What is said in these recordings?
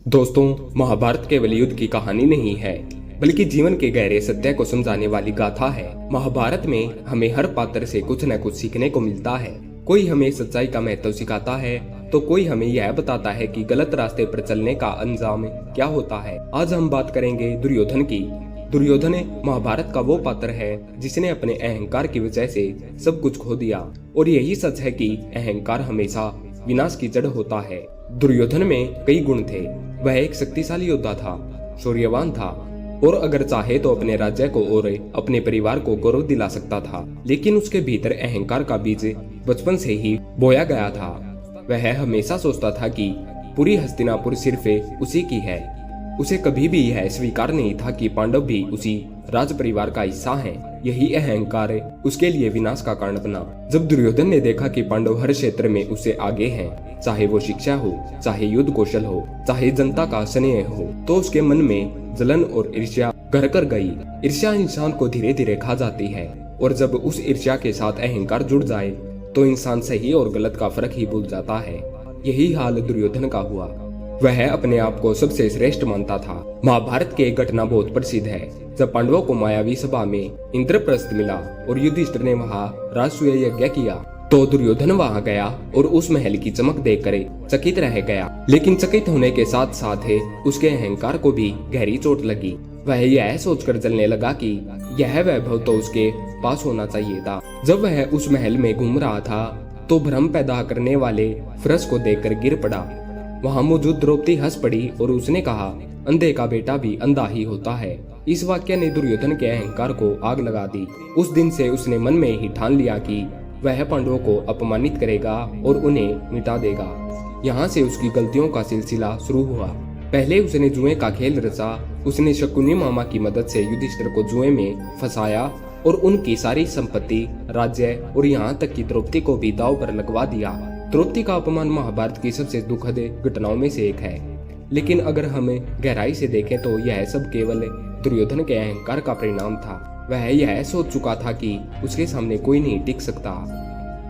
दोस्तों, महाभारत केवल युद्ध की कहानी नहीं है, बल्कि जीवन के गहरे सत्य को समझाने वाली गाथा है। महाभारत में हमें हर पात्र से कुछ न कुछ सीखने को मिलता है। कोई हमें सच्चाई का महत्व सिखाता है, तो कोई हमें यह बताता है कि गलत रास्ते पर चलने का अंजाम क्या होता है। आज हम बात करेंगे दुर्योधन की। दुर्योधन महाभारत का वो पात्र है जिसने अपने अहंकार की वजह से सब कुछ खो दिया, और यही सच है कि अहंकार हमेशा विनाश की जड़ होता है। दुर्योधन में कई गुण थे। वह एक शक्तिशाली योद्धा था, शौर्यवान था, और अगर चाहे तो अपने राज्य को और अपने परिवार को गौरव दिला सकता था। लेकिन उसके भीतर अहंकार का बीज बचपन से ही बोया गया था। वह हमेशा सोचता था कि पूरी हस्तिनापुर सिर्फ उसी की है। उसे कभी भी यह स्वीकार नहीं था कि पांडव भी उसी राज परिवार का हिस्सा हैं। यही अहंकार उसके लिए विनाश का कारण बना। जब दुर्योधन ने देखा कि पांडव हर क्षेत्र में उससे आगे हैं, चाहे वो शिक्षा हो, चाहे युद्ध कौशल हो, चाहे जनता का स्नेह हो, तो उसके मन में जलन और ईर्ष्या घर कर गई। ईर्ष्या इंसान को धीरे धीरे खा जाती है, और जब उस ईर्ष्या के साथ अहंकार जुड़ जाए तो इंसान सही और गलत का फर्क ही भूल जाता है। यही हाल दुर्योधन का हुआ। वह अपने आप को सबसे श्रेष्ठ मानता था। महाभारत की एक घटना बहुत प्रसिद्ध है। जब पांडवों को मायावी सभा में इंद्रप्रस्थ मिला और युधिष्ठिर ने वहां राजसूय यज्ञ किया, तो दुर्योधन वहां गया और उस महल की चमक देखकर चकित रह गया। लेकिन चकित होने के साथ साथ उसके अहंकार को भी गहरी चोट लगी। वह यह सोचकर जलने लगा कि यह वैभव तो उसके पास होना चाहिए था। जब वह उस महल में घूम रहा था तो भ्रम पैदा करने वाले फरस को देखकर गिर पड़ा। वहां मौजूद द्रौपदी हंस पड़ी और उसने कहा, अंधे का बेटा भी अंधा ही होता है। इस वाक्य ने दुर्योधन के अहंकार को आग लगा दी। उस दिन से उसने मन में ही ठान लिया कि वह पांडवों को अपमानित करेगा और उन्हें मिटा देगा। यहाँ से उसकी गलतियों का सिलसिला शुरू हुआ। पहले उसने जुए का खेल रचा। उसने शकुनी मामा की मदद से युधिष्ठिर को जुए में फंसाया और उनकी सारी संपत्ति, राज्य और यहाँ तक कि द्रौपदी को भी दांव पर लगवा दिया। द्रौपदी का अपमान महाभारत की सबसे दुखद घटनाओं में से एक है। लेकिन अगर हम गहराई से देखें तो यह सब केवल दुर्योधन के अहंकार का परिणाम था। वह यह सोच चुका था कि उसके सामने कोई नहीं टिक सकता।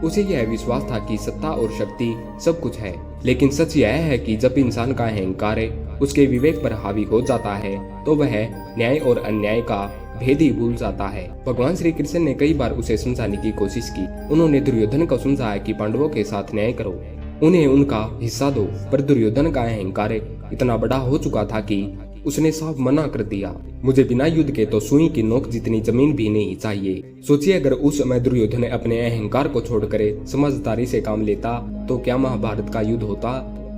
उसे यह विश्वास था कि सत्ता और शक्ति सब कुछ है। लेकिन सच यह है कि जब इंसान का अहंकार उसके विवेक पर हावी हो जाता है तो वह न्याय और अन्याय का भेद ही भूल जाता है। भगवान श्री कृष्ण ने कई बार उसे समझाने की कोशिश की। उन्होंने दुर्योधन को समझाया कि पांडवों के साथ न्याय करो, उन्हें उनका हिस्सा दो। पर दुर्योधन का अहंकार इतना बड़ा हो चुका था कि उसने साफ मना कर दिया। मुझे बिना युद्ध के तो सुई की नोक जितनी जमीन भी नहीं चाहिए। सोचिए, अगर उस समय दुर्योधन अपने अहंकार को छोड़कर समझदारी से काम लेता तो क्या महाभारत का युद्ध होता?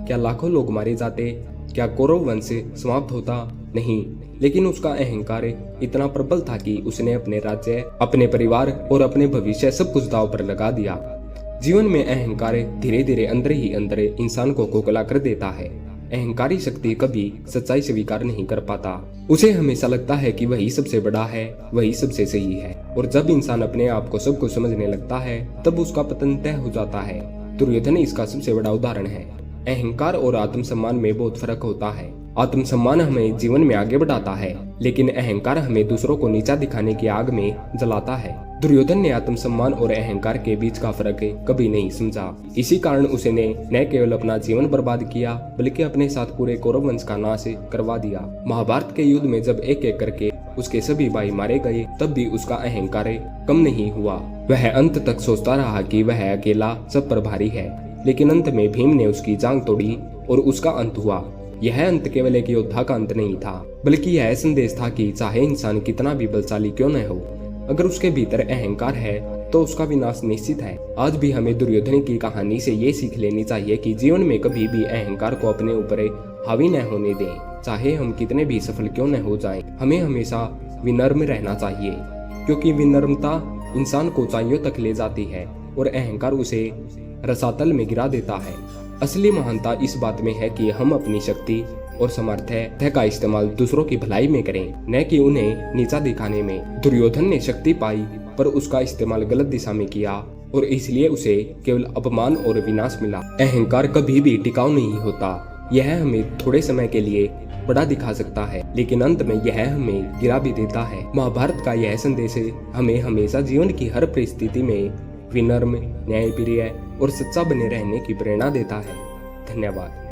क्या लाखों लोग मारे जाते? क्या कौरव वंश समाप्त होता? नहीं। लेकिन उसका अहंकार इतना प्रबल था कि उसने अपने राज्य, अपने परिवार और अपने भविष्य सब कुछ दांव पर लगा दिया। जीवन में अहंकार धीरे धीरे अंदर ही अंदर इंसान को खोखला कर देता है। अहंकारी शक्ति कभी सच्चाई स्वीकार नहीं कर पाता। उसे हमेशा लगता है कि वही सबसे बड़ा है, वही सबसे सही है। और जब इंसान अपने आप को सब कुछ समझने लगता है तब उसका पतन तय हो जाता है। दुर्योधन इसका सबसे बड़ा उदाहरण है। अहंकार और आत्मसम्मान में बहुत फर्क होता है। आत्मसम्मान हमें जीवन में आगे बढ़ाता है, लेकिन अहंकार हमें दूसरों को नीचा दिखाने की आग में जलाता है। दुर्योधन ने आत्मसम्मान और अहंकार के बीच का फर्क कभी नहीं समझा। इसी कारण उसने न केवल अपना जीवन बर्बाद किया, बल्कि अपने साथ पूरे कौरव वंश का नाश करवा दिया। महाभारत के युद्ध में जब एक एक करके उसके सभी भाई मारे गए, तब भी उसका अहंकार कम नहीं हुआ। वह अंत तक सोचता रहा कि वह अकेला सब पर भारी है। लेकिन अंत में भीम ने उसकी जांग तोड़ी और उसका अंत हुआ। यह अंत केवल एक योद्धा का अंत नहीं था, बल्कि यह संदेश था कि चाहे इंसान कितना भी बलशाली क्यों न हो, अगर उसके भीतर अहंकार है तो उसका विनाश निश्चित है। आज भी हमें दुर्योधन की कहानी से ये सीख लेनी चाहिए कि जीवन में कभी भी अहंकार को अपने ऊपर हावी न होने दें। चाहे हम कितने भी सफल क्यों न हो जाएं, हमें हमेशा विनम्र रहना चाहिए, क्योंकि विनम्रता इंसान को ऊंचाइयों तक ले जाती है और अहंकार उसे रसातल में गिरा देता है। असली महानता इस बात में है कि हम अपनी शक्ति और सामर्थ्य का इस्तेमाल दूसरों की भलाई में करें, न कि उन्हें नीचा दिखाने में। दुर्योधन ने शक्ति पाई पर उसका इस्तेमाल गलत दिशा में किया, और इसलिए उसे केवल अपमान और विनाश मिला। अहंकार कभी भी टिकाऊ नहीं होता। यह हमें थोड़े समय के लिए बड़ा दिखा सकता है, लेकिन अंत में यह हमें गिरा भी देता है। महाभारत का यह संदेश हमें हमेशा जीवन की हर परिस्थिति में विनम्र, न्यायप्रिय और सच्चा बने रहने की प्रेरणा देता है। धन्यवाद।